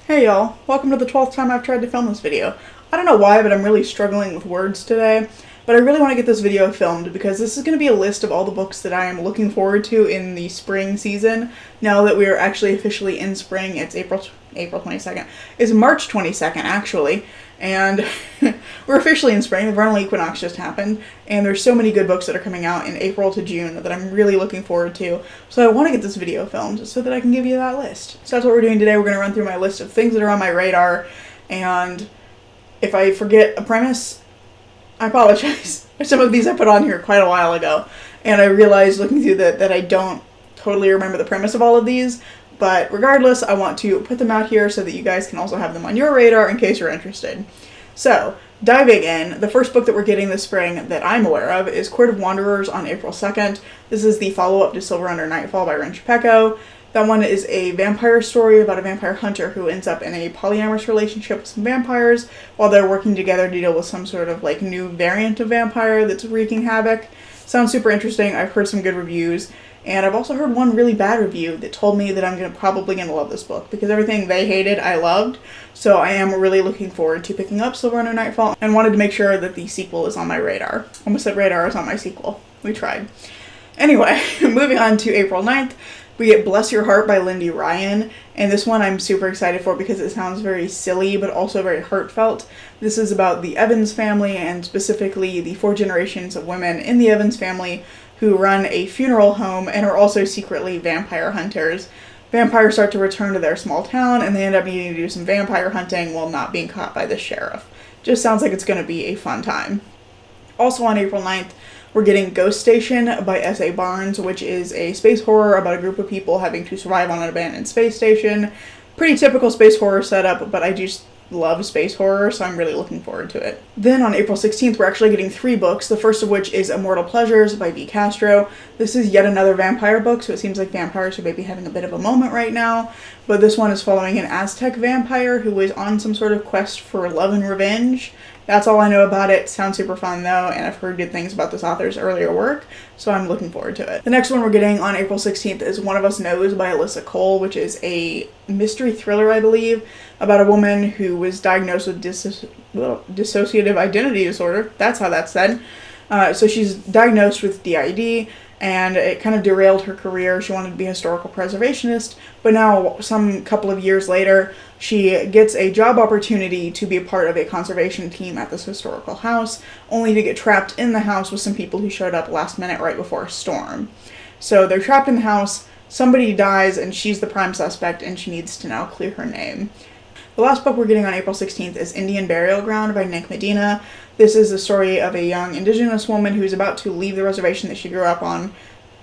Hey y'all, welcome to the 12th time I've tried to film this video. I don't know why, but I'm really struggling with words today, but I really want to get this video filmed because this is going to be a list of all the books that I am looking forward to in the spring season. Now that we are actually officially in spring, it's April 22nd. It's March 22nd actually, and we're officially in spring. The vernal equinox just happened, and there's so many good books that are coming out in April to June that I'm really looking forward to. So I want to get this video filmed so that I can give you that list. So that's what we're doing today. We're going to run through my list of things that are on my radar, and if I forget a premise, I apologize. Some of these I put on here quite a while ago, and I realized looking through that I don't totally remember the premise of all of these. But regardless, I want to put them out here so that you guys can also have them on your radar in case you're interested. So, diving in, the first book that we're getting this spring that I'm aware of is Court of Wanderers on April 2nd. This is the follow-up to Silver Under Nightfall by Ren Shipeko. That one is a vampire story about a vampire hunter who ends up in a polyamorous relationship with some vampires while they're working together to deal with some sort of like new variant of vampire that's wreaking havoc. Sounds super interesting. I've heard some good reviews. And I've also heard one really bad review that told me that I'm probably going to love this book because everything they hated, I loved. So I am really looking forward to picking up Silver Under Nightfall and wanted to make sure that the sequel is on my radar. Almost said radar is on my sequel. We tried. Anyway, moving on to April 9th, we get Bless Your Heart by Lindy Ryan. And this one I'm super excited for because it sounds very silly but also very heartfelt. This is about the Evans family and specifically the 4 generations of women in the Evans family who run a funeral home and are also secretly vampire hunters. Vampires start to return to their small town and they end up needing to do some vampire hunting while not being caught by the sheriff. Just sounds like it's going to be a fun time. Also on April 9th, we're getting Ghost Station by S.A. Barnes, which is a space horror about a group of people having to survive on an abandoned space station. Pretty typical space horror setup, but I just love space horror, so I'm really looking forward to it. Then on April 16th, we're actually getting 3 books, the first of which is Immortal Pleasures by V. Castro. This is yet another vampire book, so it seems like vampires are maybe having a bit of a moment right now, but this one is following an Aztec vampire who is on some sort of quest for love and revenge. That's all I know about it. Sounds super fun though, and I've heard good things about this author's earlier work, so I'm looking forward to it. The next one we're getting on April 16th is One of Us Knows by Alyssa Cole, which is a mystery thriller, I believe, about a woman who was diagnosed with dissociative identity disorder. That's how that's said. So she's diagnosed with DID, and it kind of derailed her career. She wanted to be a historical preservationist, but now, some couple of years later, she gets a job opportunity to be a part of a conservation team at this historical house, only to get trapped in the house with some people who showed up last minute right before a storm. So they're trapped in the house, somebody dies, and she's the prime suspect, and she needs to now clear her name. The last book we're getting on April 16th is Indian Burial Ground by Nick Medina. This is the story of a young indigenous woman who's about to leave the reservation that she grew up on,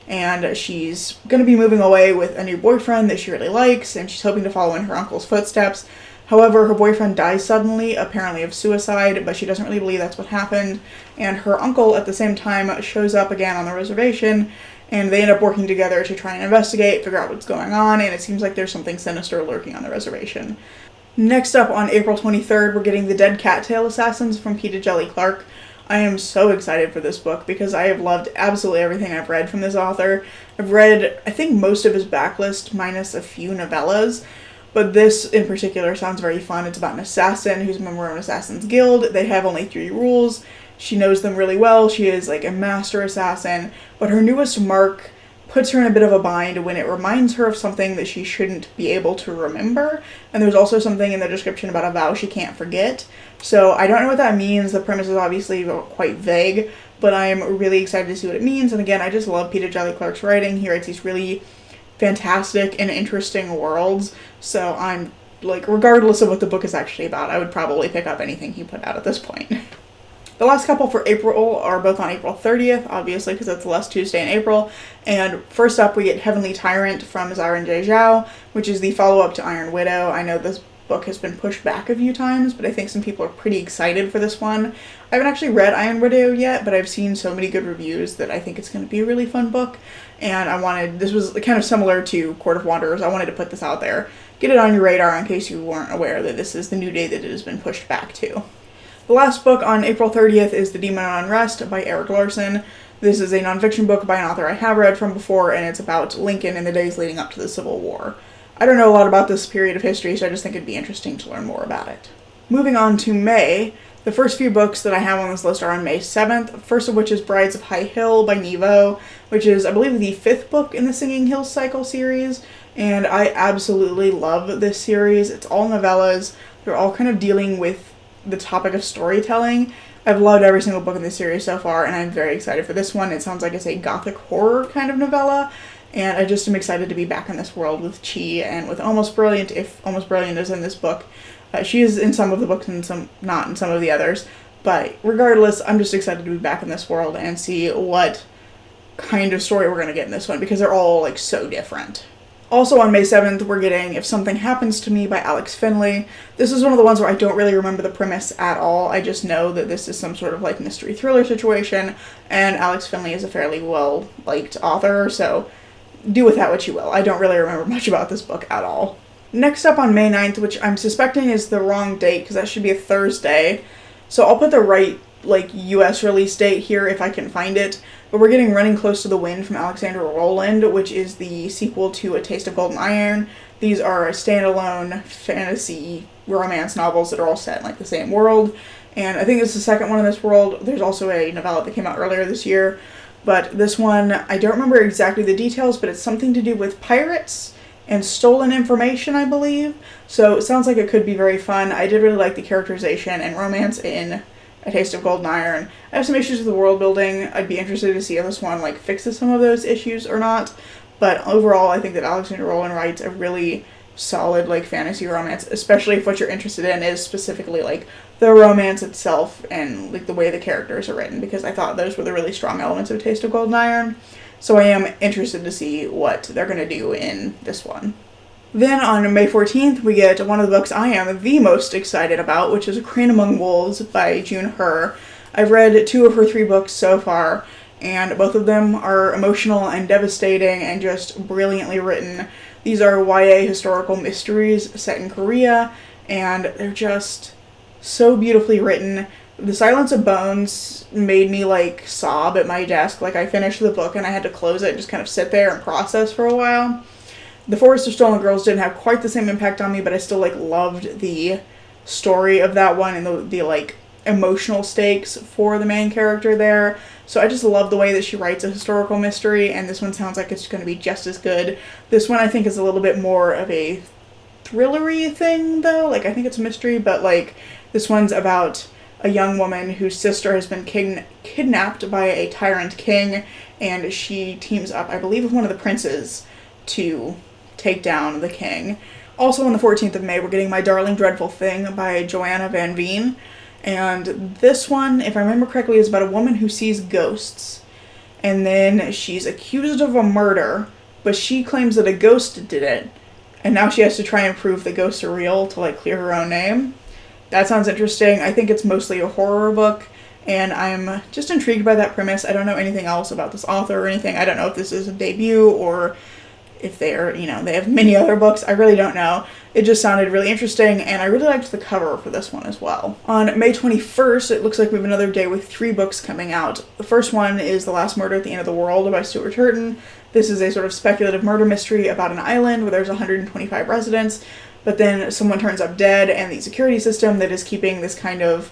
and she's going to be moving away with a new boyfriend that she really likes, and she's hoping to follow in her uncle's footsteps. However, her boyfriend dies suddenly, apparently of suicide, but she doesn't really believe that's what happened, and her uncle at the same time shows up again on the reservation, and they end up working together to try and investigate, figure out what's going on, and it seems like there's something sinister lurking on the reservation. Next up, on April 23rd, we're getting The Dead Cattail Assassins from Peter Jelly Clark. I am so excited for this book because I have loved absolutely everything I've read from this author. I've read, I think, most of his backlist, minus a few novellas, but this in particular sounds very fun. It's about an assassin who's a member of an assassin's guild. They have only 3 rules. She knows them really well. She is like a master assassin, but her newest mark puts her in a bit of a bind when it reminds her of something that she shouldn't be able to remember. And there's also something in the description about a vow she can't forget. So I don't know what that means. The premise is obviously quite vague, but I'm really excited to see what it means. And again, I just love Peter Jelly Clark's writing. He writes these really fantastic and interesting worlds. So I'm like, regardless of what the book is actually about, I would probably pick up anything he put out at this point. The last couple for April are both on April 30th, obviously, because it's the last Tuesday in April. And first up, we get Heavenly Tyrant from Ziran J. Zhao, which is the follow-up to Iron Widow. I know this book has been pushed back a few times, but I think some people are pretty excited for this one. I haven't actually read Iron Widow yet, but I've seen so many good reviews that I think it's going to be a really fun book. And this was kind of similar to Court of Wanderers. I wanted to put this out there, get it on your radar in case you weren't aware that this is the new day that it has been pushed back to. The last book on April 30th is The Demon of Unrest by Erik Larson. This is a nonfiction book by an author I have read from before, and it's about Lincoln in the days leading up to the Civil War. I don't know a lot about this period of history, so I just think it'd be interesting to learn more about it. Moving on to May, the first few books that I have on this list are on May 7th, first of which is Brides of High Hill by Nevo, which is, I believe, the 5th book in the Singing Hills cycle series, and I absolutely love this series. It's all novellas. They're all kind of dealing with the topic of storytelling. I've loved every single book in this series so far, and I'm very excited for this one. It sounds like it's a gothic horror kind of novella, and I just am excited to be back in this world with Chi and with Almost Brilliant, if Almost Brilliant is in this book. She is in some of the books and some not in some of the others, but regardless, I'm just excited to be back in this world and see what kind of story we're going to get in this one, because they're all like so different. Also on May 7th, we're getting If Something Happens to Me by Alex Finley. This is one of the ones where I don't really remember the premise at all. I just know that this is some sort of like mystery thriller situation, and Alex Finley is a fairly well-liked author, so do with that what you will. I don't really remember much about this book at all. Next up on May 9th, which I'm suspecting is the wrong date because that should be a Thursday, so I'll put the right US release date here if I can find it, but we're getting Running Close to the Wind from Alexandra Rowland, which is the sequel to A Taste of Golden Iron. These are standalone fantasy romance novels that are all set in like the same world, and I think it's the second one in this world. There's also a novella that came out earlier this year, but this one, I don't remember exactly the details, but it's something to do with pirates and stolen information, I believe. So it sounds like it could be very fun. I did really like the characterization and romance in A Taste of Golden Iron. I have some issues with the world building. I'd be interested to see if this one fixes some of those issues or not. But overall, I think that Alexandra Rowland writes a really solid fantasy romance, especially if what you're interested in is specifically the romance itself and the way the characters are written, because I thought those were the really strong elements of A Taste of Golden Iron. So I am interested to see what they're going to do in this one. Then on May 14th, we get one of the books I am the most excited about, which is A Crane Among Wolves by June Her. I've read 2 of her 3 books so far, and both of them are emotional and devastating and just brilliantly written. These are YA historical mysteries set in Korea, and they're just so beautifully written. The Silence of Bones made me sob at my desk. I finished the book and I had to close it and just kind of sit there and process for a while. The Forest of Stolen Girls didn't have quite the same impact on me, but I still loved the story of that one and the emotional stakes for the main character there. So I just love the way that she writes a historical mystery, and this one sounds like it's going to be just as good. This one I think is a little bit more of a thrillery thing though. I think it's a mystery, but this one's about a young woman whose sister has been kidnapped by a tyrant king, and she teams up, I believe, with one of the princes to take down the king. Also on the 14th of May, we're getting My Darling Dreadful Thing by Joanna Van Veen. And this one, if I remember correctly, is about a woman who sees ghosts. And then she's accused of a murder, but she claims that a ghost did it. And now she has to try and prove the ghosts are real to clear her own name. That sounds interesting. I think it's mostly a horror book, and I'm just intrigued by that premise. I don't know anything else about this author or anything. I don't know if this is a debut or if they're, they have many other books. I really don't know. It just sounded really interesting, and I really liked the cover for this one as well. On May 21st, it looks like we have another day with 3 books coming out. The first one is The Last Murder at the End of the World by Stuart Turton. This is a sort of speculative murder mystery about an island where there's 125 residents, but then someone turns up dead, and the security system that is keeping this kind of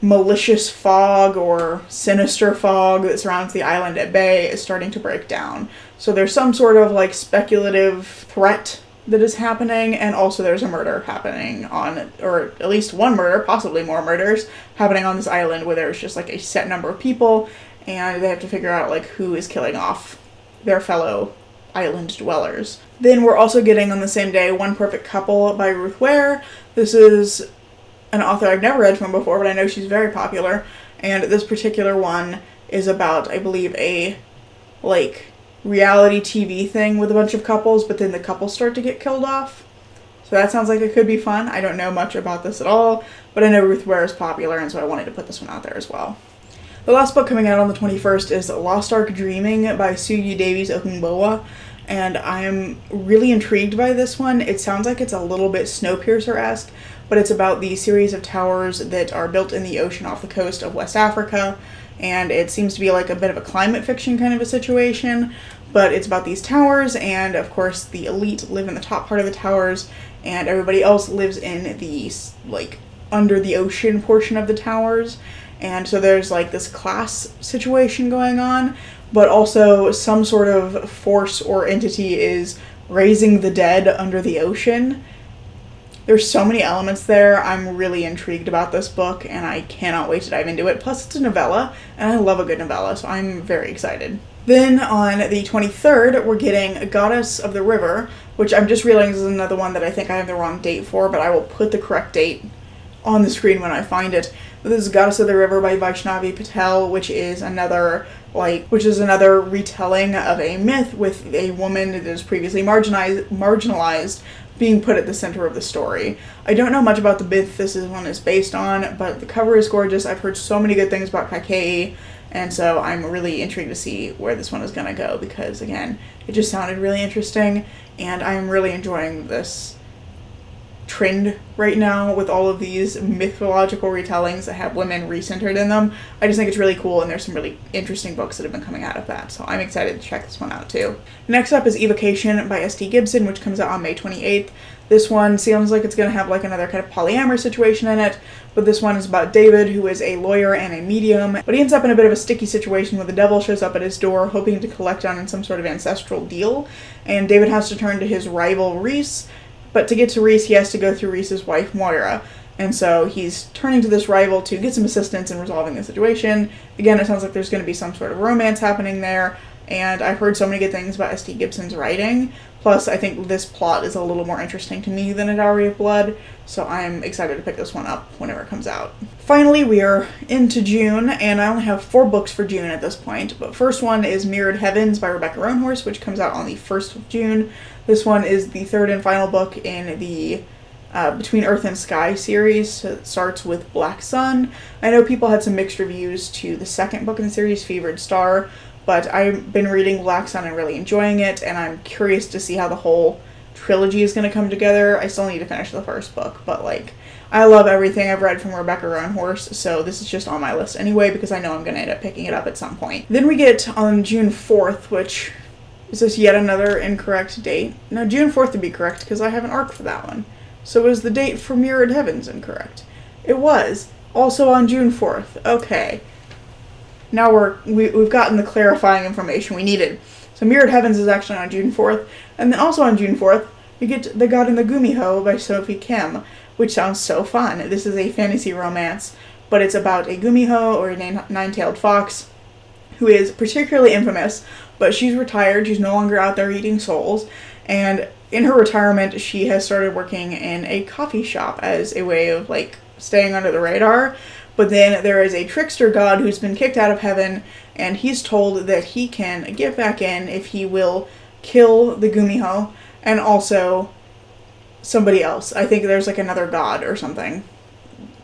malicious fog or sinister fog that surrounds the island at bay is starting to break down. So there's some sort of speculative threat that is happening, and also there's a murder happening on, or at least one murder, possibly more murders, happening on this island where there's just a set number of people, and they have to figure out who is killing off their fellow island dwellers. Then we're also getting on the same day One Perfect Couple by Ruth Ware. This is an author I've never read from before, but I know she's very popular, and this particular one is about, I believe, a reality TV thing with a bunch of couples, but then the couples start to get killed off. So that sounds like it could be fun. I don't know much about this at all, but I know Ruth Ware is popular, and so I wanted to put this one out there as well. The last book coming out on the 21st is Lost Ark Dreaming by Suyi Davies Okungbowa, and I'm really intrigued by this one. It sounds like it's a little bit Snowpiercer-esque, but it's about the series of towers that are built in the ocean off the coast of West Africa, and it seems to be a bit of a climate fiction kind of a situation, but it's about these towers, and of course the elite live in the top part of the towers, and everybody else lives in the, like, under the ocean portion of the towers. And so there's like this class situation going on, but also some sort of force or entity is raising the dead under the ocean. There's so many elements there. I'm really intrigued about this book, and I cannot wait to dive into it. Plus, it's a novella, and I love a good novella, so I'm very excited. Then on the 23rd, we're getting Goddess of the River, which I'm just realizing is another one that I think I have the wrong date for, but I will put the correct date on the screen when I find it. This is Goddess of the River by Vaishnavi Patel, which is another retelling of a myth with a woman that is previously marginalized being put at the center of the story. I don't know much about the myth this one is based on, but the cover is gorgeous. I've heard so many good things about Kaikeyi, and so I'm really intrigued to see where this one is going to go, because again, it just sounded really interesting, and I'm really enjoying this trend right now with all of these mythological retellings that have women recentered in them. I just think it's really cool, and there's some really interesting books that have been coming out of that, so I'm excited to check this one out too. Next up is Evocation by S.T. Gibson, which comes out on May 28th. This one seems like it's going to have like another kind of polyamorous situation in it, but this one is about David, who is a lawyer and a medium, but he ends up in a bit of a sticky situation where the devil shows up at his door hoping to collect on some sort of ancestral deal, and David has to turn to his rival Reese. But to get to Reese, he has to go through Reese's wife, Moira. And so he's turning to this rival to get some assistance in resolving the situation. Again, it sounds like there's going to be some sort of romance happening there. And I've heard so many good things about S.T. Gibson's writing. Plus, I think this plot is a little more interesting to me than A Dowry of Blood. So I'm excited to pick this one up whenever it comes out. Finally, we are into June, and I only have 4 books for June at this point. But first one is Mirrored Heavens by Rebecca Roanhorse, which comes out on the 1st of June. This one is the 3rd and final book in the Between Earth and Sky series. It starts with Black Sun. I know people had some mixed reviews to the second book in the series, Fevered Star, but I've been reading Black Sun and really enjoying it, and I'm curious to see how the whole trilogy is going to come together. I still need to finish the first book, but like, I love everything I've read from Rebecca Roanhorse, so this is just on my list anyway, because I know I'm going to end up picking it up at some point. Then we get on June 4th, which is this yet another incorrect date? No, June 4th would be correct, because I have an arc for that one. So is the date for Mirrored Heavens incorrect? It was. Also on June 4th. Okay. Now we've gotten the clarifying information we needed. So Mirrored Heavens is actually on June 4th. And then also on June 4th, we get The God in the Gumiho by Sophie Kim, which sounds so fun. This is a fantasy romance, but it's about a Gumiho, or a nine-tailed fox, who is particularly infamous, but she's retired. She's no longer out there eating souls. And in her retirement, she has started working in a coffee shop as a way of, like, staying under the radar. But then there is a trickster god who's been kicked out of heaven, and he's told that he can get back in if he will kill the Gumiho and also somebody else. I think there's like another god or something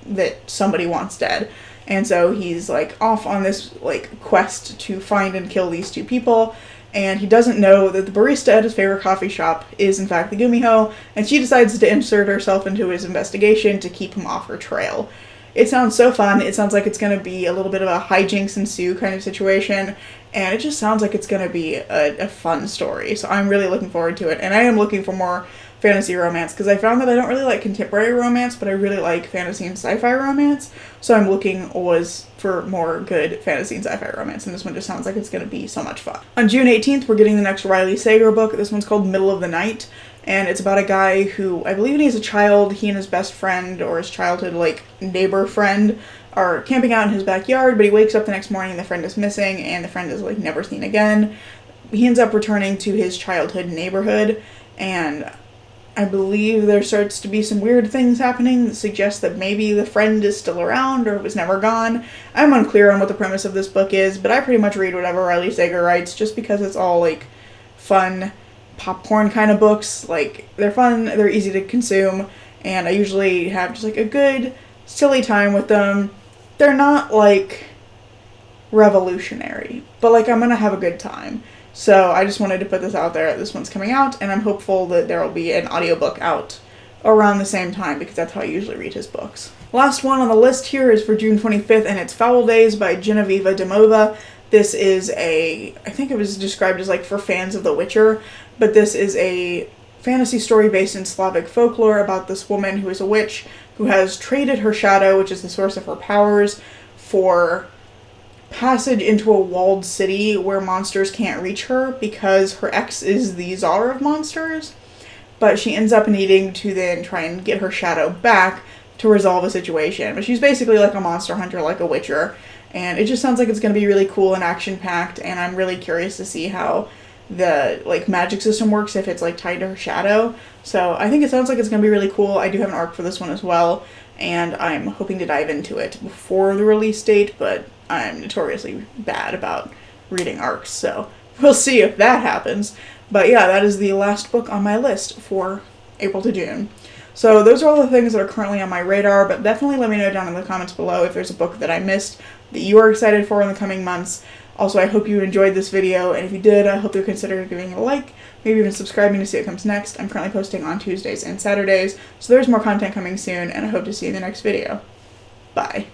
that somebody wants dead. And so he's like off on this like quest to find and kill these 2 people. And he doesn't know that the barista at his favorite coffee shop is in fact the Gumiho, and she decides to insert herself into his investigation to keep him off her trail. It sounds so fun. It sounds like it's going to be a little bit of a hijinks ensue kind of situation, and it just sounds like it's going to be a fun story. So I'm really looking forward to it, and I am looking for more fantasy romance, because I found that I don't really like contemporary romance, but I really like fantasy and sci-fi romance, so I'm looking always for more good fantasy and sci-fi romance, and this one just sounds like it's going to be so much fun. On June 18th, we're getting the next Riley Sager book. This one's called Middle of the Night, and it's about a guy who, I believe when he's a child, he and his best friend, or his childhood, like, neighbor friend, are camping out in his backyard, but he wakes up the next morning and the friend is missing, and the friend is, like, never seen again. He ends up returning to his childhood neighborhood, and I believe there starts to be some weird things happening that suggest that maybe the friend is still around or was never gone. I'm unclear on what the premise of this book is, but I pretty much read whatever Riley Sager writes just because it's all, like, fun popcorn kind of books. Like, they're fun, they're easy to consume, and I usually have just like a good silly time with them. They're not like revolutionary, but like I'm gonna have a good time. So I just wanted to put this out there. This one's coming out, and I'm hopeful that there will be an audiobook out around the same time, because that's how I usually read his books. Last one on the list here is for June 25th, and it's Foul Days by Genevieve Demova. This is I think it was described as like for fans of The Witcher, but this is a fantasy story based in Slavic folklore about this woman who is a witch who has traded her shadow, which is the source of her powers, for passage into a walled city where monsters can't reach her because her ex is the czar of monsters. But she ends up needing to then try and get her shadow back to resolve a situation. But she's basically like a monster hunter, like a witcher. And it just sounds like it's going to be really cool and action-packed, and I'm really curious to see how the like magic system works if it's like tied to her shadow. So I think it sounds like it's going to be really cool. I do have an arc for this one as well, and I'm hoping to dive into it before the release date, but I'm notoriously bad about reading arcs, so we'll see if that happens. But yeah, that is the last book on my list for April to June. So those are all the things that are currently on my radar, but definitely let me know down in the comments below if there's a book that I missed that you are excited for in the coming months. Also, I hope you enjoyed this video, and if you did, I hope you'll consider giving it a like, maybe even subscribing to see what comes next. I'm currently posting on Tuesdays and Saturdays, so there's more content coming soon, and I hope to see you in the next video. Bye.